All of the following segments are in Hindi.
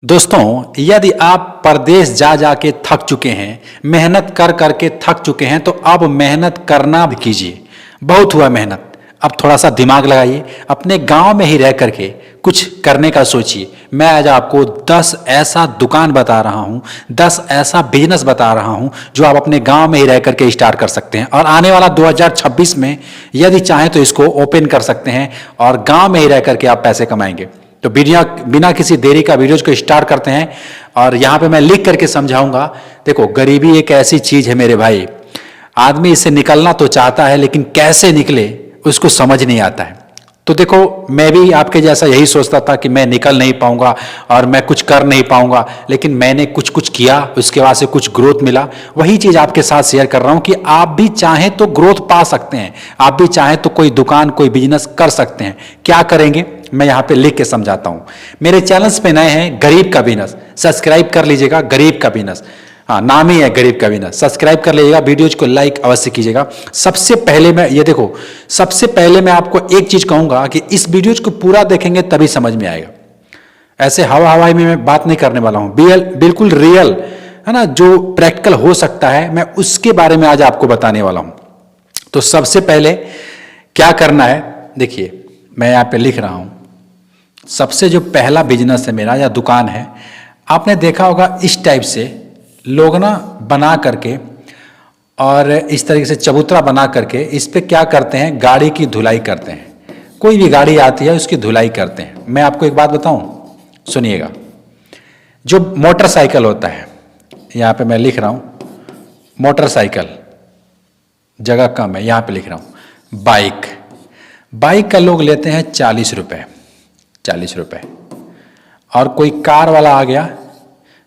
दोस्तों, यदि आप परदेश जा जा के थक चुके हैं, मेहनत कर कर के थक चुके हैं, तो अब मेहनत करना भी कीजिए। बहुत हुआ मेहनत, अब थोड़ा सा दिमाग लगाइए, अपने गांव में ही रह करके कुछ करने का सोचिए। मैं आज आपको 10 ऐसा दुकान बता रहा हूं, 10 ऐसा बिजनेस बता रहा हूं जो आप अपने गांव में ही रह करके स्टार्ट कर सकते हैं और आने वाला 2026 में यदि चाहें तो इसको ओपन कर सकते हैं और गांव में ही रह करके आप पैसे कमाएंगे। तो बिना किसी देरी का वीडियोज को स्टार्ट करते हैं और यहाँ पे मैं लिख करके समझाऊंगा। देखो, गरीबी एक ऐसी चीज है मेरे भाई, आदमी इससे निकलना तो चाहता है लेकिन कैसे निकले उसको समझ नहीं आता है। तो देखो, मैं भी आपके जैसा यही सोचता था कि मैं निकल नहीं पाऊंगा और मैं कुछ कर नहीं पाऊंगा, लेकिन मैंने कुछ कुछ किया, उसके बाद से कुछ ग्रोथ मिला। वही चीज आपके साथ शेयर कर रहा हूं कि आप भी चाहें तो ग्रोथ पा सकते हैं, आप भी चाहें तो कोई दुकान कोई बिजनेस कर सकते हैं। क्या करेंगे मैं यहां पे लिख के समझाता हूं। मेरे चैनल्स पे नए हैं, गरीब का बिजनेस, सब्सक्राइब कर लीजिएगा। गरीब का बिजनेस, हाँ नाम ही है गरीब का बिजनेस, सब्सक्राइब कर लीजिएगा, वीडियोज को लाइक अवश्य कीजिएगा। सबसे पहले मैं ये देखो, सबसे पहले मैं आपको एक चीज कहूंगा कि इस वीडियोज को पूरा देखेंगे तभी समझ में आएगा। ऐसे हवा हवाई में मैं बात नहीं करने वाला हूं, बिल्कुल रियल है ना, जो प्रैक्टिकल हो सकता है, मैं उसके बारे में आज आपको बताने वाला हूं। तो सबसे पहले क्या करना है, देखिए मैं यहां पे लिख रहा हूं। सबसे जो पहला बिजनेस है मेरा या दुकान है, आपने देखा होगा इस टाइप से लोग ना बना करके और इस तरीके से चबूतरा बना करके इस पे क्या करते हैं, गाड़ी की धुलाई करते हैं। कोई भी गाड़ी आती है उसकी धुलाई करते हैं। मैं आपको एक बात बताऊं, सुनिएगा। जो मोटरसाइकिल होता है, यहाँ पे मैं लिख रहा हूं मोटरसाइकिल, जगह कम है, यहाँ पे लिख रहा हूं बाइक का लोग लेते हैं 40 रुपये, 40 रुपये। और कोई कार वाला आ गया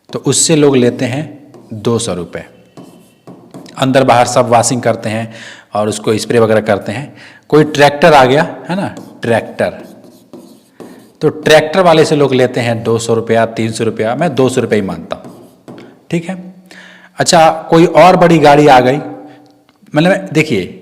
तो उससे लोग लेते हैं 200 रुपये। अंदर बाहर सब वॉशिंग करते हैं और उसको स्प्रे वगैरह करते हैं। कोई ट्रैक्टर आ गया है ना, ट्रैक्टर, तो ट्रैक्टर वाले से लोग लेते हैं 200 रुपया, 300 रुपया। मैं 200 रुपये ही मानता हूँ, ठीक है। अच्छा, कोई और बड़ी गाड़ी आ गई, मतलब देखिए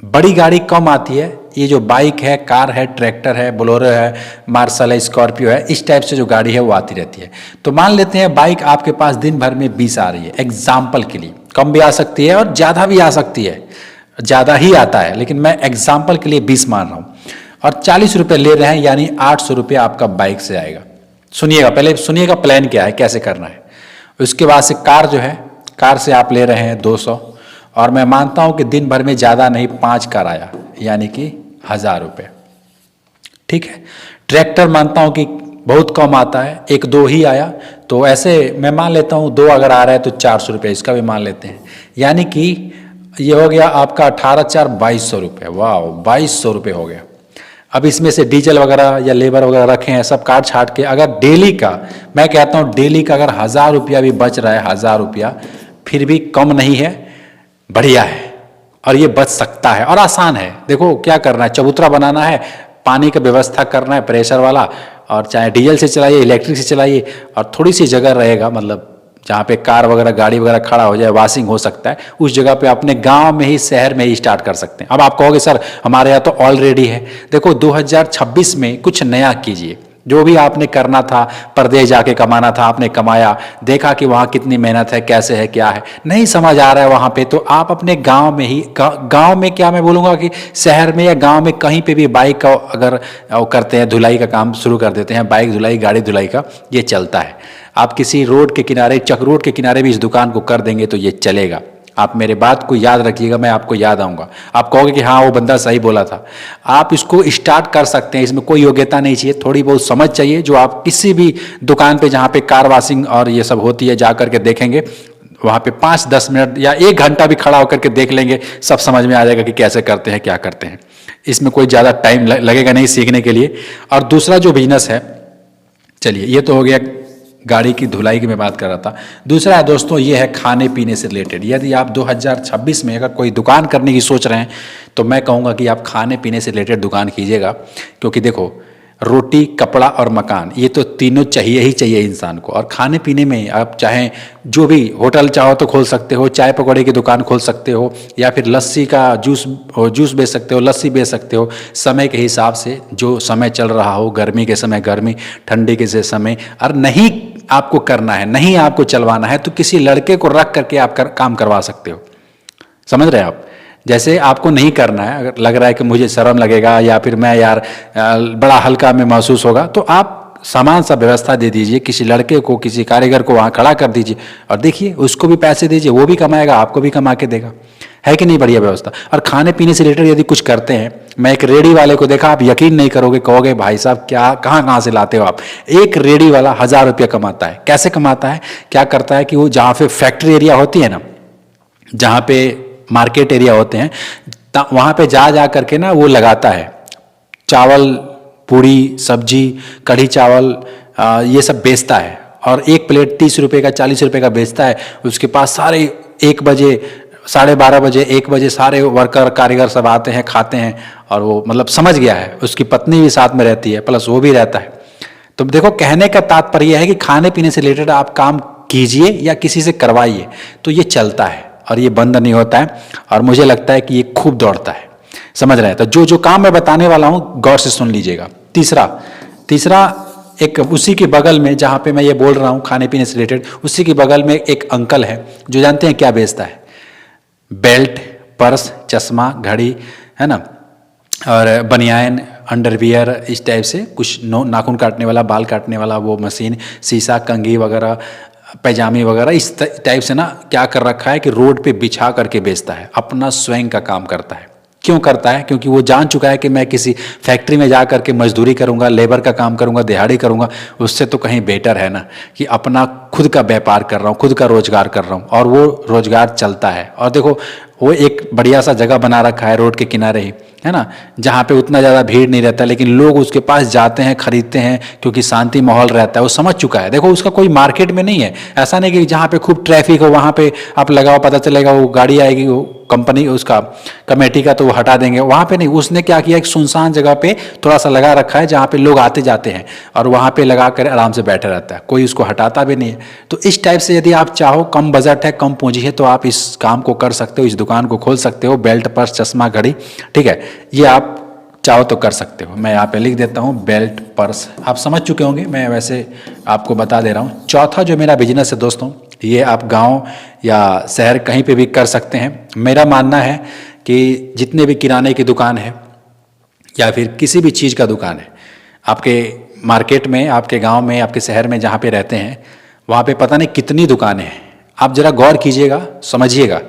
बड़ी गाड़ी कम आती है, ये जो बाइक है, कार है, ट्रैक्टर है, बोलेरो है, मार्शल है, स्कॉर्पियो है, इस टाइप से जो गाड़ी है वो आती रहती है। तो मान लेते हैं बाइक आपके पास दिन भर में 20 आ रही है, एग्जाम्पल के लिए। कम भी आ सकती है और ज़्यादा भी आ सकती है, ज़्यादा ही आता है, लेकिन मैं एग्जाम्पल के लिए 20 मान रहा हूँ। और 40 रुपये ले रहे हैं, यानी 800 रुपये आपका बाइक से आएगा। सुनिएगा, पहले सुनिएगा प्लान क्या है, कैसे करना है। उसके बाद से कार जो है, कार से आप ले रहे हैं 200, और मैं मानता हूं कि दिन भर में ज़्यादा नहीं 5 कार आया, यानी कि 1000 रुपये, ठीक है। ट्रैक्टर मानता हूं कि बहुत कम आता है, 1-2 ही आया, तो ऐसे मैं मान लेता हूं 2 अगर आ रहा है तो 400 रुपये इसका भी मान लेते हैं, यानी कि ये हो गया आपका 18×4 2200 रुपये। वाह, 2200 रुपये हो गया। अब इसमें से डीजल वगैरह या लेबर वगैरह रखे हैं, सब काट छाट के अगर डेली का, मैं कहता हूँ डेली का अगर 1000 रुपया भी बच रहा है, 1000 रुपया फिर भी कम नहीं है, बढ़िया है और ये बच सकता है और आसान है। देखो क्या करना है, चबूतरा बनाना है, पानी का व्यवस्था करना है प्रेशर वाला, और चाहे डीजल से चलाइए, इलेक्ट्रिक से चलाइए, और थोड़ी सी जगह रहेगा, मतलब जहाँ पे कार वगैरह गाड़ी वगैरह खड़ा हो जाए, वॉशिंग हो सकता है, उस जगह पे अपने गांव में ही, शहर में ही स्टार्ट कर सकते हैं। अब आप कहोगे सर हमारे यहाँ तो ऑलरेडी है। देखो 2026 में कुछ नया कीजिए। जो भी आपने करना था, परदेश जाके कमाना था, आपने कमाया, देखा कि वहाँ कितनी मेहनत है, कैसे है, क्या है, नहीं समझ आ रहा है वहाँ पे, तो आप अपने गांव में ही, गांव में क्या मैं बोलूँगा कि शहर में या गांव में कहीं पे भी बाइक का अगर करते हैं, धुलाई का काम शुरू कर देते हैं, बाइक धुलाई, गाड़ी धुलाई का ये चलता है। आप किसी रोड के किनारे, चक रोड के किनारे भी इस दुकान को कर देंगे तो ये चलेगा। आप मेरे बात को याद रखिएगा, मैं आपको याद आऊँगा। आप कहोगे कि हाँ वो बंदा सही बोला था। आप इसको स्टार्ट कर सकते हैं, इसमें कोई योग्यता नहीं चाहिए, थोड़ी बहुत समझ चाहिए, जो आप किसी भी दुकान पे जहाँ पे कार वॉशिंग और ये सब होती है जा करके देखेंगे, वहाँ पे 5-10 मिनट या 1 घंटा भी खड़ा होकर के देख लेंगे, सब समझ में आ जाएगा कि कैसे करते हैं, क्या करते हैं। इसमें कोई ज़्यादा टाइम लगेगा नहीं सीखने के लिए। और दूसरा जो बिजनेस है, चलिए ये तो हो गया गाड़ी की धुलाई की मैं बात कर रहा था। दूसरा है दोस्तों, ये है खाने पीने से रिलेटेड। यदि आप 2026 में अगर कोई दुकान करने की सोच रहे हैं तो मैं कहूँगा कि आप खाने पीने से रिलेटेड दुकान कीजिएगा, क्योंकि देखो रोटी, कपड़ा और मकान, ये तो तीनों चाहिए ही चाहिए इंसान को। और खाने पीने में आप चाहें जो भी होटल चाहो तो खोल सकते हो, चाय पकौड़े की दुकान खोल सकते हो, या फिर लस्सी का जूस बेच सकते हो, लस्सी बेच सकते हो। समय के हिसाब से जो समय चल रहा हो, गर्मी के समय गर्मी, ठंडी के समय, और नहीं आपको करना है, नहीं आपको चलवाना है, तो किसी लड़के को रख करके आप काम करवा सकते हो। समझ रहे हैं आप? जैसे आपको नहीं करना है, अगर लग रहा है कि मुझे शर्म लगेगा या फिर मैं यार बड़ा हल्का में महसूस होगा, तो आप सामान सा व्यवस्था दे दीजिए, किसी लड़के को, किसी कारीगर को वहाँ खड़ा कर दीजिए और देखिए, उसको भी पैसे दीजिए, वो भी कमाएगा, आपको भी कमा के देगा। है कि नहीं बढ़िया व्यवस्था? और खाने पीने से रिलेटेड यदि कुछ करते हैं, मैं एक रेडी वाले को देखा, आप यकीन नहीं करोगे, कहोगे भाई साहब क्या, कहाँ कहाँ से लाते हो आप। एक रेडी वाला 1000 रुपया कमाता है। कैसे कमाता है? क्या करता है कि वो जहाँ पे फैक्ट्री एरिया होती है ना, जहाँ पे मार्केट एरिया होते हैं, वहाँ पे जा करके ना वो लगाता है, चावल, पूड़ी, सब्जी, कढ़ी चावल, ये सब बेचता है, और एक प्लेट 30 रुपये का, 40 रुपये का बेचता है। उसके पास सारे 1 बजे, 12:30 बजे, 1 बजे सारे वर्कर, कारीगर सब आते हैं, खाते हैं, और वो मतलब समझ गया है। उसकी पत्नी भी साथ में रहती है, प्लस वो भी रहता है। तो देखो, कहने का तात्पर्य है कि खाने पीने से रिलेटेड आप काम कीजिए या किसी से करवाइए, तो ये चलता है और ये बंद नहीं होता है, और मुझे लगता है कि ये खूब दौड़ता है। समझ रहे हैं? तो जो काम मैं बताने वाला हूँ गौर से सुन लीजिएगा। तीसरा एक उसी के बगल में, जहाँ पे मैं ये बोल रहा हूँ खाने पीने से रिलेटेड, उसी के बगल में एक अंकल है जो जानते हैं क्या बेचता है? बेल्ट, पर्स, चश्मा, घड़ी, है ना, और बनियान, अंडरवियर, इस टाइप से कुछ, नाखून काटने वाला, बाल काटने वाला वो मशीन, शीशा, कंघी वगैरह, पैजामी वगैरह, इस टाइप से ना क्या कर रखा है कि रोड पे बिछा करके बेचता है, अपना स्वयं का काम करता है। क्यों करता है? क्योंकि वो जान चुका है कि मैं किसी फैक्ट्री में जा करके मजदूरी करूंगा, लेबर का काम करूंगा, दिहाड़ी करूंगा, उससे तो कहीं बेटर है ना कि अपना खुद का व्यापार कर रहा हूँ, खुद का रोजगार कर रहा हूँ, और वो रोजगार चलता है। और देखो, वो एक बढ़िया सा जगह बना रखा है रोड के किनारे ही, है ना, जहाँ पे उतना ज़्यादा भीड़ नहीं रहता, लेकिन लोग उसके पास जाते हैं, खरीदते हैं, क्योंकि शांति माहौल रहता है। वो समझ चुका है। देखो, उसका कोई मार्केट में नहीं है, ऐसा नहीं कि जहाँ पे खूब ट्रैफिक हो वहाँ पे आप लगाओ, पता चलेगा वो गाड़ी आएगी, वो कंपनी उसका कमेटी का, तो वो हटा देंगे। वहाँ पे नहीं, उसने क्या किया, एक सुनसान जगह पे थोड़ा सा लगा रखा है, जहाँ पे लोग आते जाते हैं, और वहाँ पे लगा कर आराम से बैठा रहता है, कोई उसको हटाता भी नहीं है। तो इस टाइप से यदि आप चाहो, कम बजट है, कम पूंजी है, तो आप इस काम को कर सकते हो, इस दुकान को खोल सकते हो। बेल्ट, पर्स, चश्मा, घड़ी, ठीक है, ये आप चाहो तो कर सकते हो। मैं यहाँ पे लिख देता हूँ बेल्ट, पर्स, आप समझ चुके होंगे, मैं वैसे आपको बता दे रहा हूँ। चौथा जो मेरा बिजनेस है दोस्तों, ये आप गांव या शहर कहीं पे भी कर सकते हैं। मेरा मानना है कि जितने भी किराने की दुकान है या फिर किसी भी चीज़ का दुकान है, आपके मार्केट में, आपके गांव में, आपके शहर में जहाँ पे रहते हैं, वहाँ पे पता नहीं कितनी दुकानें हैं। आप जरा गौर कीजिएगा, समझिएगा,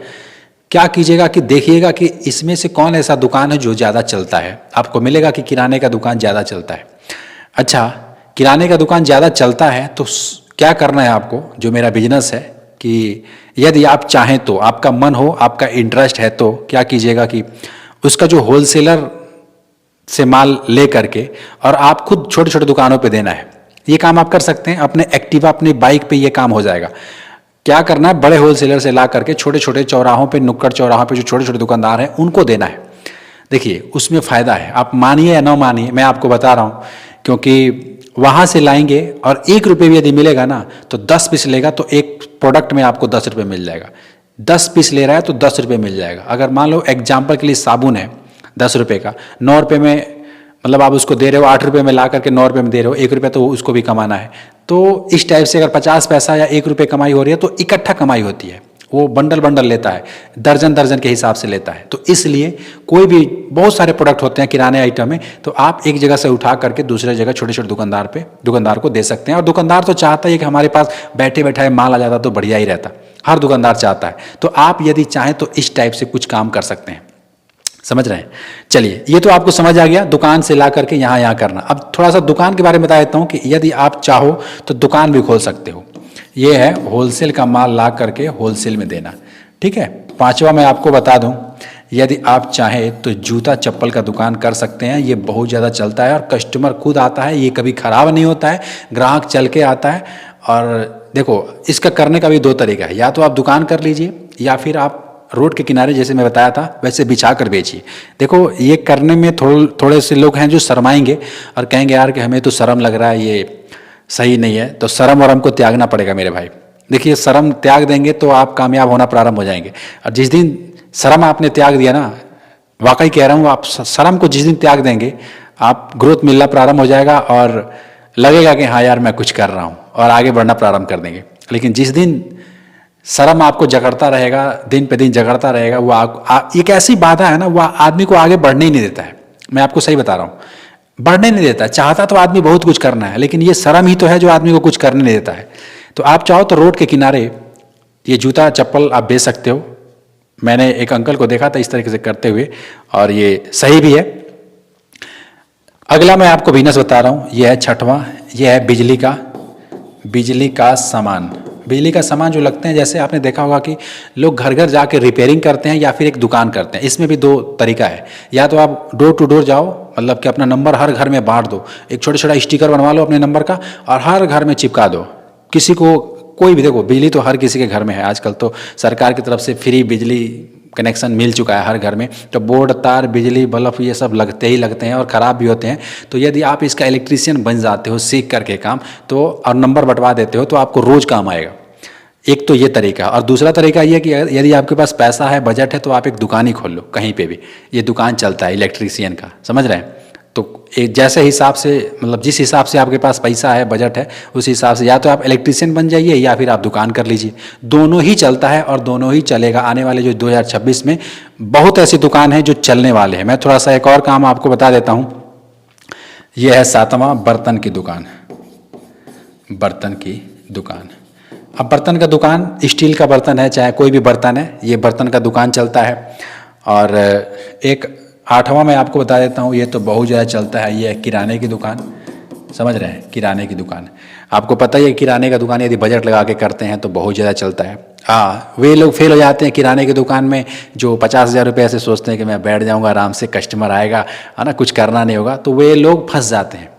क्या कीजिएगा कि देखिएगा कि इसमें से कौन ऐसा दुकान है जो ज़्यादा चलता है। आपको मिलेगा कि किराने का दुकान ज़्यादा चलता है। अच्छा, किराने का दुकान ज़्यादा चलता है तो क्या करना है आपको, जो मेरा बिजनेस है, कि यदि आप चाहें तो, आपका मन हो, आपका इंटरेस्ट है, तो क्या कीजिएगा कि उसका जो होलसेलर से माल ले करके और आप खुद छोटे छोटे दुकानों पे देना है। ये काम आप कर सकते हैं। अपने एक्टिवा, अपनी बाइक पे ये काम हो जाएगा। क्या करना है, बड़े होलसेलर से ला करके छोटे छोटे चौराहों पे, नुक्कड़ चौराहों पे जो छोटे छोटे दुकानदार हैं, उनको देना है। देखिए, उसमें फ़ायदा है, आप मानिए या ना मानिए, मैं आपको बता रहा हूँ, क्योंकि वहाँ से लाएंगे और 1 रुपये भी यदि मिलेगा ना, तो 10 पीस लेगा तो एक प्रोडक्ट में आपको 10 रुपये मिल जाएगा। 10 पीस ले रहा है तो 10 रुपये मिल जाएगा। अगर मान लो एग्जाम्पल के लिए साबुन है 10 रुपये का, 9 रुपये में, मतलब आप उसको दे रहे हो 8 रुपये में, ला करके 9 रुपये में दे रहे हो, 1 रुपये तो उसको भी कमाना है। तो इस टाइप से अगर 50 पैसा या 1 रुपये कमाई हो रही है, तो इकट्ठा कमाई होती है। वो बंडल बंडल लेता है, दर्जन दर्जन के हिसाब से लेता है। तो इसलिए कोई भी, बहुत सारे प्रोडक्ट होते हैं किराने आइटम में, तो आप एक जगह से उठा करके दूसरे जगह छोटे छोटे दुकानदार को दे सकते हैं। और दुकानदार तो चाहता है कि हमारे पास बैठे बैठाए माल आ जाता तो बढ़िया ही रहता, हर दुकानदार चाहता है। तो आप यदि चाहें तो इस टाइप से कुछ काम कर सकते हैं। समझ रहे हैं? चलिए, ये तो आपको समझ आ गया, दुकान से ला करके यहाँ करना। अब थोड़ा सा दुकान के बारे में बता देता हूँ कि यदि आप चाहो तो दुकान भी खोल सकते हो। ये है होलसेल का माल ला करके होलसेल में देना, ठीक है। 5वां मैं आपको बता दूं, यदि आप चाहें तो जूता चप्पल का दुकान कर सकते हैं। ये बहुत ज़्यादा चलता है और कस्टमर खुद आता है, ये कभी ख़राब नहीं होता है, ग्राहक चल के आता है। और देखो, इसका करने का भी 2 तरीका है, या तो आप दुकान कर लीजिए या फिर आप रोड के किनारे जैसे मैं बताया था वैसे बिछा कर बेचिए। देखो ये करने में थोड़े से लोग हैं जो शर्माएंगे और कहेंगे यार कि हमें तो शर्म लग रहा है, ये सही नहीं है। तो शर्म और हमको त्यागना पड़ेगा मेरे भाई। देखिए शर्म त्याग देंगे तो आप कामयाब होना प्रारंभ हो जाएंगे। और जिस दिन शर्म आपने त्याग दिया ना, वाकई कह रहा हूँ, आप शर्म को जिस दिन त्याग देंगे आप ग्रोथ मिलना प्रारंभ हो जाएगा और लगेगा कि हाँ यार मैं कुछ कर रहा हूँ और आगे बढ़ना प्रारंभ कर देंगे। लेकिन जिस दिन शर्म आपको जकड़ता रहेगा, दिन पे दिन जकड़ता रहेगा, वो एक ऐसी बाधा है ना, वो आदमी को आगे बढ़ने ही नहीं देता है। मैं आपको सही बता रहा हूँ, बढ़ने नहीं देता। चाहता तो आदमी बहुत कुछ करना है, लेकिन ये शर्म ही तो है जो आदमी को कुछ करने नहीं देता है। तो आप चाहो तो रोड के किनारे ये जूता चप्पल आप बेच सकते हो। मैंने एक अंकल को देखा था इस तरीके से करते हुए और ये सही भी है। अगला मैं आपको बिजनेस बता रहा हूँ, ये है छठवां, ये है बिजली का सामान। बिजली का सामान जो लगते हैं, जैसे आपने देखा होगा कि लोग घर घर जाके रिपेयरिंग करते हैं या फिर एक दुकान करते हैं। इसमें भी दो तरीका है, या तो आप डोर टू डोर जाओ, मतलब कि अपना नंबर हर घर में बांट दो, एक छोटा छोटा स्टिकर बनवा लो अपने नंबर का और हर घर में चिपका दो। किसी को कोई भी, देखो बिजली तो हर किसी के घर में है आजकल, तो सरकार की तरफ से फ्री बिजली कनेक्शन मिल चुका है हर घर में। तो बोर्ड, तार, बिजली, बल्ब ये सब लगते हैं और ख़राब भी होते हैं। तो यदि आप इसका इलेक्ट्रीशियन बन जाते हो सीख करके काम, तो और नंबर बंटवा देते हो तो आपको रोज़ काम आएगा। एक तो ये तरीका। और दूसरा तरीका ये कि यदि आपके पास पैसा है, बजट है, तो आप एक दुकान ही खोल लो कहीं पे भी। ये दुकान चलता है इलेक्ट्रीशियन का, समझ रहे हैं। तो एक जैसे हिसाब से, मतलब जिस हिसाब से आपके पास पैसा है, बजट है, उस हिसाब से या तो आप इलेक्ट्रीशियन बन जाइए या फिर आप दुकान कर लीजिए। दोनों ही चलता है और दोनों ही चलेगा। आने वाले जो 2026 में बहुत ऐसी दुकान है जो चलने वाले हैं। मैं थोड़ा सा एक और काम आपको बता देता हूँ। यह है सातवां, बर्तन की दुकान। बर्तन की दुकान। अब बर्तन का दुकान, स्टील का बर्तन है चाहे कोई भी बर्तन है, ये बर्तन का दुकान चलता है। और एक आठवां मैं आपको बता देता हूँ, ये तो बहुत ज़्यादा चलता है, ये है किराने की दुकान। समझ रहे हैं, किराने की दुकान। आपको पता ही है किराने का दुकान यदि बजट लगा के करते हैं तो बहुत ज़्यादा चलता है। हाँ, वे लोग फेल हो जाते हैं किराने की दुकान में जो 50,000 रुपये ऐसे सोचते हैं कि मैं बैठ जाऊँगा आराम से, कस्टमर आएगा, है ना, कुछ करना नहीं होगा, तो वे लोग फंस जाते हैं।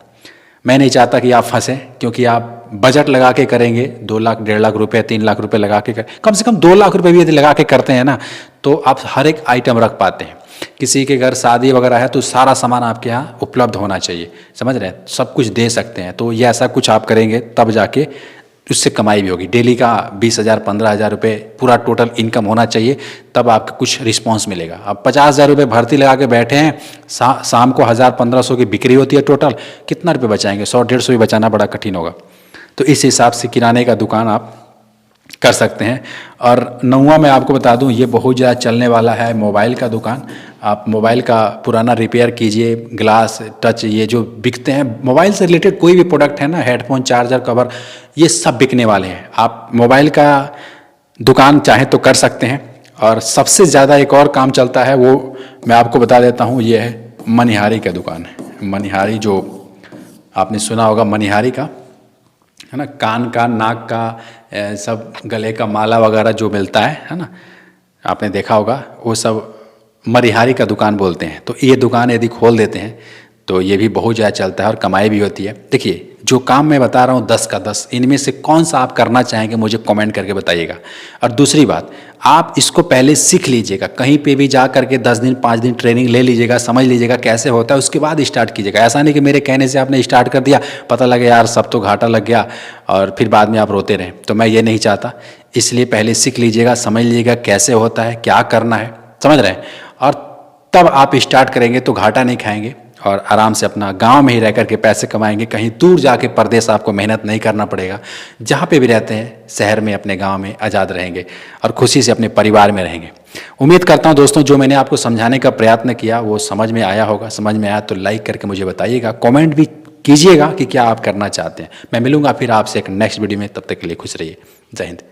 मैं नहीं चाहता कि आप फंसें, क्योंकि आप बजट लगा के करेंगे, 2 लाख, 1.5 लाख रुपए, 3 लाख रुपए लगा के कम से कम 2 लाख रुपए भी यदि लगा के करते हैं ना, तो आप हर एक आइटम रख पाते हैं। किसी के घर शादी वगैरह है तो सारा सामान आपके यहाँ उपलब्ध होना चाहिए, समझ रहे हैं, सब कुछ दे सकते हैं। तो ये ऐसा कुछ आप करेंगे तब जाके उससे कमाई भी होगी। डेली का 20,000, 15,000 रुपये पूरा टोटल इनकम होना चाहिए, तब आपको कुछ रिस्पॉन्स मिलेगा। अब 50,000 रुपये भर्ती लगा के बैठे हैं, शाम को 1,000-1,500 की बिक्री होती है टोटल, कितना रुपये बचाएंगे? 100-150 भी बचाना बड़ा कठिन होगा। तो इस हिसाब से किराने का दुकान आप कर सकते हैं। और 9वां मैं आपको बता दूं, ये बहुत ज़्यादा चलने वाला है, मोबाइल का दुकान। आप मोबाइल का पुराना रिपेयर कीजिए, ग्लास, टच, ये जो बिकते हैं मोबाइल से रिलेटेड कोई भी प्रोडक्ट है ना, हेडफोन, चार्जर, कवर, ये सब बिकने वाले हैं। आप मोबाइल का दुकान चाहें तो कर सकते हैं। और सबसे ज़्यादा एक और काम चलता है, वो मैं आपको बता देता हूँ, ये है मनिहारी का दुकान। मनिहारी, जो आपने सुना होगा मनिहारी का, है ना, कान का, नाक का, सब गले का माला वगैरह जो मिलता है ना, आपने देखा होगा, वो सब मनिहारी का दुकान बोलते हैं। तो ये दुकान यदि खोल देते हैं तो ये भी बहुत ज़्यादा चलता है और कमाई भी होती है। देखिए जो काम मैं बता रहा हूँ 10 का 10, इनमें से कौन सा आप करना चाहेंगे मुझे कमेंट करके बताइएगा। और दूसरी बात, आप इसको पहले सीख लीजिएगा, कहीं पे भी जा करके 10 दिन 5 दिन ट्रेनिंग ले लीजिएगा, समझ लीजिएगा कैसे होता है, उसके बाद स्टार्ट कीजिएगा। ऐसा नहीं कि मेरे कहने से आपने स्टार्ट कर दिया, पता लगे यार सब तो घाटा लग गया और फिर बाद में आप रोते रहें, तो मैं ये नहीं चाहता। इसलिए पहले सीख लीजिएगा, समझ लीजिएगा कैसे होता है, क्या करना है, समझ रहे हैं, और तब आप स्टार्ट करेंगे तो घाटा नहीं खाएंगे और आराम से अपना गांव में ही रह करके पैसे कमाएंगे। कहीं दूर जाके परदेश आपको मेहनत नहीं करना पड़ेगा। जहाँ पे भी रहते हैं शहर में, अपने गांव में आज़ाद रहेंगे और खुशी से अपने परिवार में रहेंगे। उम्मीद करता हूँ दोस्तों जो मैंने आपको समझाने का प्रयत्न किया वो समझ में आया होगा। समझ में आया तो लाइक करके मुझे बताइएगा, कॉमेंट भी कीजिएगा कि क्या आप करना चाहते हैं। मैं मिलूंगा फिर आपसे एक नेक्स्ट वीडियो में, तब तक के लिए खुश रहिए। जय हिंद।